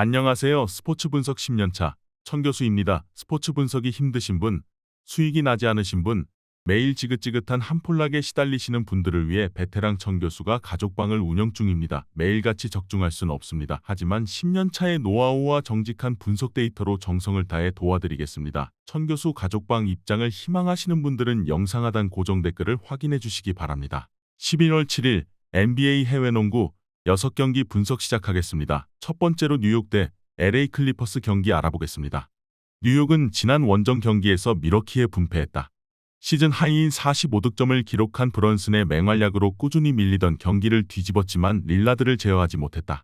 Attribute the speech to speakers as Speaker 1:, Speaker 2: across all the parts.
Speaker 1: 안녕하세요. 스포츠 분석 10년차 천교수입니다. 스포츠 분석이 힘드신 분, 수익이 나지 않으신 분, 매일 지긋지긋한 한폴락에 시달리시는 분들을 위해 베테랑 천교수가 가족방을 운영 중입니다. 매일같이 적중할 수는 없습니다. 하지만 10년차의 노하우와 정직한 분석 데이터로 정성을 다해 도와드리겠습니다. 천교수 가족방 입장을 희망하시는 분들은 영상 하단 고정 댓글을 확인해 주시기 바랍니다. 11월 7일 NBA 해외농구 6경기 분석 시작하겠습니다. 첫 번째로 뉴욕 대 LA 클리퍼스 경기 알아보겠습니다. 뉴욕은 지난 원정 경기에서 밀워키에 분패했다. 시즌 하이인 45득점을 기록한 브런슨의 맹활약으로 꾸준히 밀리던 경기를 뒤집었지만 릴라드를 제어하지 못했다.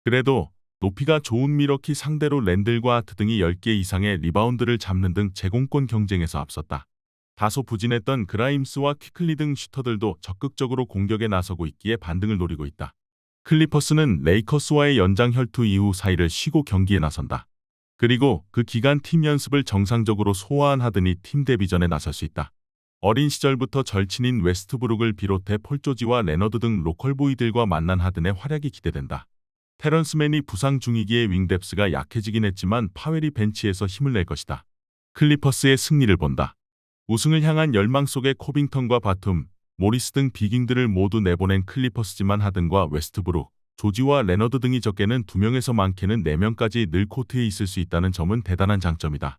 Speaker 1: 그래도 높이가 좋은 밀워키 상대로 랜들과 하트 등이 10개 이상의 리바운드를 잡는 등 제공권 경쟁에서 앞섰다. 다소 부진했던 그라임스와 퀴클리 등 슈터들도 적극적으로 공격에 나서고 있기에 반등을 노리고 있다. 클리퍼스는 레이커스와의 연장 혈투 이후 4일을 쉬고 경기에 나선다. 그리고 그 기간 팀 연습을 정상적으로 소화한 하든이 팀 데뷔전에 나설 수 있다. 어린 시절부터 절친인 웨스트브룩을 비롯해 폴 조지와 레너드 등 로컬보이들과 만난 하든의 활약이 기대된다. 테런스 맨이 부상 중이기에 윙뎁스가 약해지긴 했지만 파웰이 벤치에서 힘을 낼 것이다. 클리퍼스의 승리를 본다. 우승을 향한 열망 속에 코빙턴과 바툼, 모리스 등 비깅들을 모두 내보낸 클리퍼스지만 하든과 웨스트브룩, 조지와 레너드 등이 적게는 2명에서 많게는 4명까지 늘 코트에 있을 수 있다는 점은 대단한 장점이다.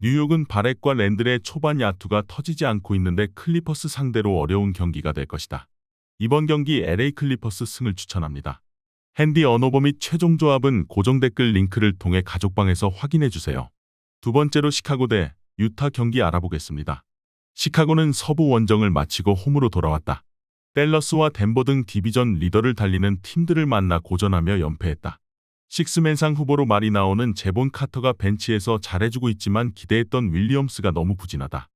Speaker 1: 뉴욕은 바렛과 랜들의 초반 야투가 터지지 않고 있는데 클리퍼스 상대로 어려운 경기가 될 것이다. 이번 경기 LA 클리퍼스 승을 추천합니다. 핸디 언오버 및 최종 조합은 고정 댓글 링크를 통해 가족방에서 확인해주세요. 두 번째로 시카고 대 유타 경기 알아보겠습니다. 시카고는 서부 원정을 마치고 홈으로 돌아왔다. 댈러스와 덴버 등 디비전 리더를 달리는 팀들을 만나 고전하며 연패했다. 식스맨상 후보로 말이 나오는 제본 카터가 벤치에서 잘해주고 있지만 기대했던 윌리엄스가 너무 부진하다.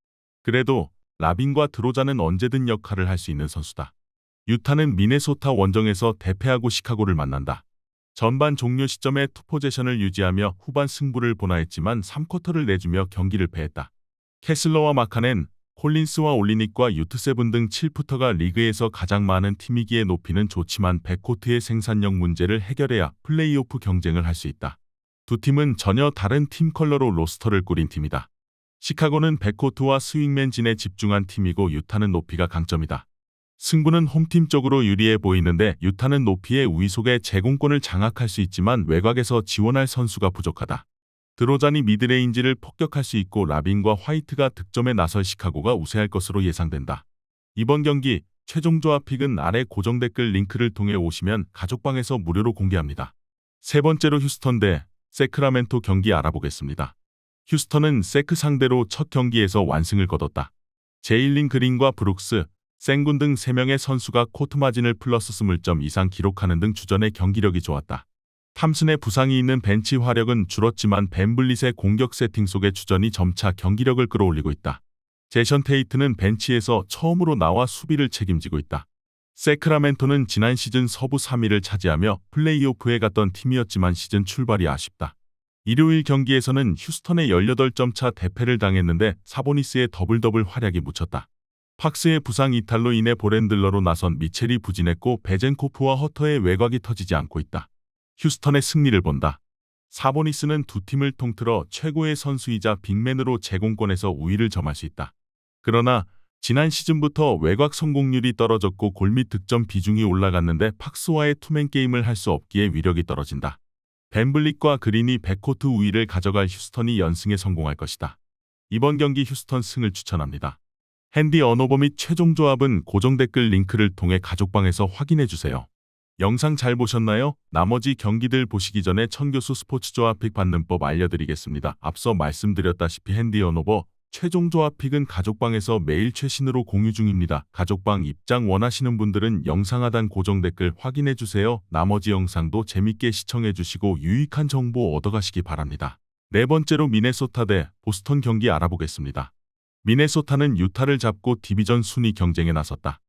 Speaker 1: 그래도 라빈과 드로자는 언제든 역할을 할 수 있는 선수다. 유타는 미네소타 원정에서 대패하고 시카고를 만난다. 전반 종료 시점에 투포제션을 유지하며 후반 승부를 보나 했지만 3쿼터를 내주며 경기를 패했다. 캐슬러와 마카넨, 콜린스와 올리닉과 유트세븐 등 7푸터가 리그에서 가장 많은 팀이기에 높이는 좋지만 백코트의 생산력 문제를 해결해야 플레이오프 경쟁을 할 수 있다. 두 팀은 전혀 다른 팀 컬러로 로스터를 꾸린 팀이다. 시카고는 백코트와 스윙맨진에 집중한 팀이고 유타는 높이가 강점이다. 승부는 홈팀 쪽으로 유리해 보이는데 유타는 높이의 우위 속에 제공권을 장악할 수 있지만 외곽에서 지원할 선수가 부족하다. 드로잔이 미드레인지를 폭격할 수 있고 라빈과 화이트가 득점에 나설 시카고가 우세할 것으로 예상된다. 이번 경기 최종 조합 픽은 아래 고정 댓글 링크를 통해 오시면 가족방에서 무료로 공개합니다. 세 번째로 휴스턴 대 세크라멘토 경기 알아보겠습니다. 휴스턴은 세크 상대로 첫 경기에서 완승을 거뒀다. 제일린 그린과 브룩스, 생군 등 3명의 선수가 코트 마진을 플러스 20점 이상 기록하는 등 주전의 경기력이 좋았다. 탐슨의 부상이 있는 벤치 화력은 줄었지만 벤블릿의 공격 세팅 속에 주전이 점차 경기력을 끌어올리고 있다. 제션 테이트는 벤치에서 처음으로 나와 수비를 책임지고 있다. 세크라멘토는 지난 시즌 서부 3위를 차지하며 플레이오프에 갔던 팀이었지만 시즌 출발이 아쉽다. 일요일 경기에서는 휴스턴의 18점 차 대패를 당했는데 사보니스의 더블 활약이 묻혔다. 팍스의 부상 이탈로 인해 볼핸들러로 나선 미첼이 부진했고 베젠코프와 허터의 외곽이 터지지 않고 있다. 휴스턴의 승리를 본다. 사보니스는 두 팀을 통틀어 최고의 선수이자 빅맨으로 제공권에서 우위를 점할 수 있다. 그러나 지난 시즌부터 외곽 성공률이 떨어졌고 골 및 득점 비중이 올라갔는데 팍스와의 투맨 게임을 할 수 없기에 위력이 떨어진다. 벤블릿과 그린이 백코트 우위를 가져갈 휴스턴이 연승에 성공할 것이다. 이번 경기 휴스턴 승을 추천합니다. 핸디 언오버 및 최종 조합은 고정 댓글 링크를 통해 가족방에서 확인해주세요. 영상 잘 보셨나요? 나머지 경기들 보시기 전에 천교수 스포츠 조합 픽 받는 법 알려드리겠습니다. 앞서 말씀드렸다시피 핸디 언오버, 최종 조합 픽은 가족방에서 매일 최신으로 공유 중입니다. 가족방 입장 원하시는 분들은 영상 하단 고정 댓글 확인해주세요. 나머지 영상도 재밌게 시청해주시고 유익한 정보 얻어가시기 바랍니다. 네 번째로 미네소타 대 보스턴 경기 알아보겠습니다. 미네소타는 유타를 잡고 디비전 순위 경쟁에 나섰다.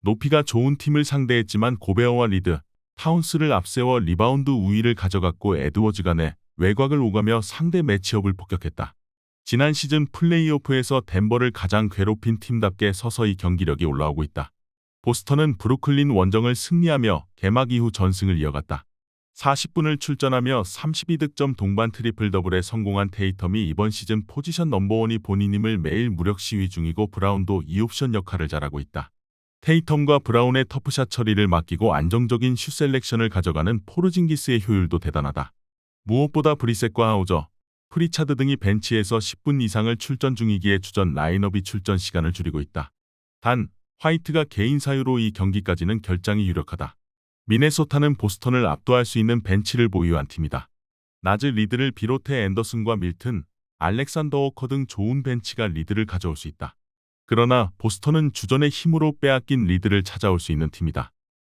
Speaker 1: 높이가 좋은 팀을 상대했지만 고베어와 리드, 타운스를 앞세워 리바운드 우위를 가져갔고 에드워즈가 내 외곽을 오가며 상대 매치업을 폭격했다. 지난 시즌 플레이오프에서 덴버를 가장 괴롭힌 팀답게 서서히 경기력이 올라오고 있다. 보스턴은 브루클린 원정을 승리하며 개막 이후 전승을 이어갔다. 40분을 출전하며 32득점 동반 트리플 더블에 성공한 테이텀이 이번 시즌 포지션 넘버원이 본인임을 매일 무력 시위 중이고 브라운도 이 옵션 역할을 잘하고 있다. 테이텀과 브라운의 터프샷 처리를 맡기고 안정적인 슛 셀렉션을 가져가는 포르징기스의 효율도 대단하다. 무엇보다 브리셋과 하우저, 프리차드 등이 벤치에서 10분 이상을 출전 중이기에 주전 라인업이 출전 시간을 줄이고 있다. 단, 화이트가 개인 사유로 이 경기까지는 결장이 유력하다. 미네소타는 보스턴을 압도할 수 있는 벤치를 보유한 팀이다. 나즈 리드를 비롯해 앤더슨과 밀튼, 알렉산더 워커 등 좋은 벤치가 리드를 가져올 수 있다. 그러나 보스턴은 주전의 힘으로 빼앗긴 리드를 찾아올 수 있는 팀이다.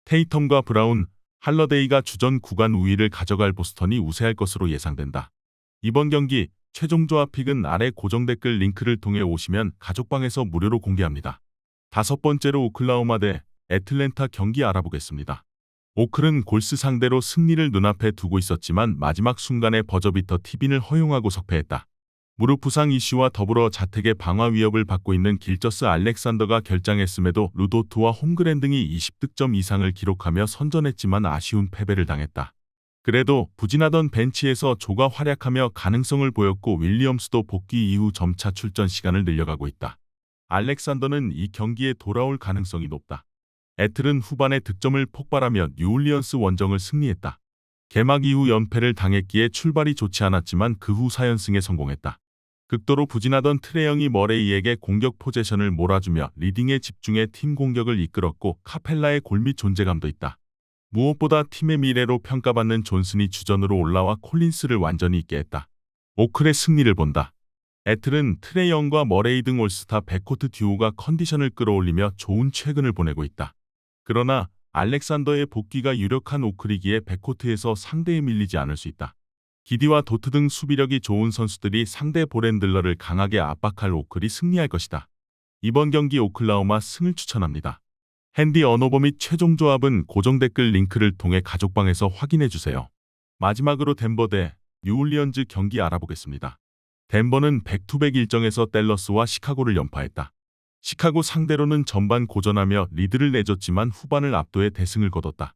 Speaker 1: 테이텀과 브라운, 할러데이가 주전 구간 우위를 가져갈 보스턴이 우세할 것으로 예상된다. 이번 경기 최종 조합 픽은 아래 고정 댓글 링크를 통해 오시면 가족방에서 무료로 공개합니다. 다섯 번째로 오클라호마 대 애틀랜타 경기 알아보겠습니다. 오클은 골스 상대로 승리를 눈앞에 두고 있었지만 마지막 순간에 버저비터 티빈을 허용하고 석패했다. 무릎 부상 이슈와 더불어 자택의 방화 위협을 받고 있는 길저스 알렉산더가 결장했음에도 루도트와 홈그랜 등이 20득점 이상을 기록하며 선전했지만 아쉬운 패배를 당했다. 그래도 부진하던 벤치에서 조가 활약하며 가능성을 보였고 윌리엄스도 복귀 이후 점차 출전 시간을 늘려가고 있다. 알렉산더는 이 경기에 돌아올 가능성이 높다. 애틀은 후반에 득점을 폭발하며 뉴올리언스 원정을 승리했다. 개막 이후 연패를 당했기에 출발이 좋지 않았지만 그 후 4연승에 성공했다. 극도로 부진하던 트레 영이 머레이에게 공격 포제션을 몰아주며 리딩에 집중해 팀 공격을 이끌었고 카펠라의 골밑 존재감도 있다. 무엇보다 팀의 미래로 평가받는 존슨이 주전으로 올라와 콜린스를 완전히 있게 했다. 오클의 승리를 본다. 애틀은 트레 영과 머레이 등 올스타 백코트 듀오가 컨디션을 끌어올리며 좋은 최근을 보내고 있다. 그러나 알렉산더의 복귀가 유력한 오클이기에 백코트에서 상대에 밀리지 않을 수 있다. 기디와 도트 등 수비력이 좋은 선수들이 상대 볼핸들러를 강하게 압박할 오클이 승리할 것이다. 이번 경기 오클라호마 승을 추천합니다. 핸디 언오버 및 최종 조합은 고정 댓글 링크를 통해 가족방에서 확인해주세요. 마지막으로 덴버 대 뉴올리언즈 경기 알아보겠습니다. 덴버는 백투백 일정에서 댈러스와 시카고를 연파했다. 시카고 상대로는 전반 고전하며 리드를 내줬지만 후반을 압도해 대승을 거뒀다.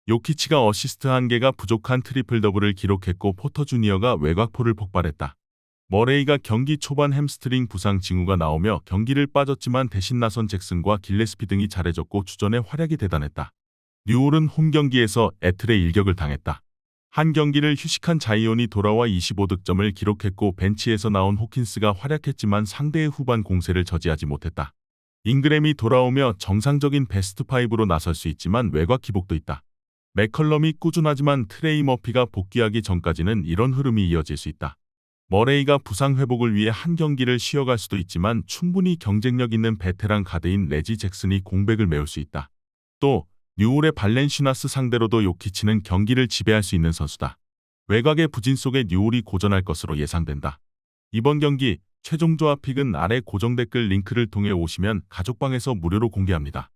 Speaker 1: 요키치가 어시스트 1개가 부족한 트리플 더블을 기록했고 포터 주니어가 외곽포를 폭발했다. 머레이가 경기 초반 햄스트링 부상 징후가 나오며 경기를 빠졌지만 대신 나선 잭슨과 길레스피 등이 잘해줬고 주전의 활약이 대단했다. 뉴올은 홈 경기에서 애틀의 일격을 당했다. 한 경기를 휴식한 자이온이 돌아와 25득점을 기록했고 벤치에서 나온 호킨스가 활약했지만 상대의 후반 공세를 저지하지 못했다. 잉그램이 돌아오며 정상적인 베스트 5로 나설 수 있지만 외곽 기복도 있다. 맥컬럼이 꾸준하지만 트레이 머피가 복귀하기 전까지는 이런 흐름이 이어질 수 있다. 머레이가 부상 회복을 위해 한 경기를 쉬어갈 수도 있지만 충분히 경쟁력 있는 베테랑 가드인 레지 잭슨이 공백을 메울 수 있다. 또 뉴올의 발렌슈나스 상대로도 요키치는 경기를 지배할 수 있는 선수다. 외곽의 부진 속에 뉴올이 고전할 것으로 예상된다. 이번 경기 최종 조합 픽은 아래 고정 댓글 링크를 통해 오시면 가족방에서 무료로 공개합니다.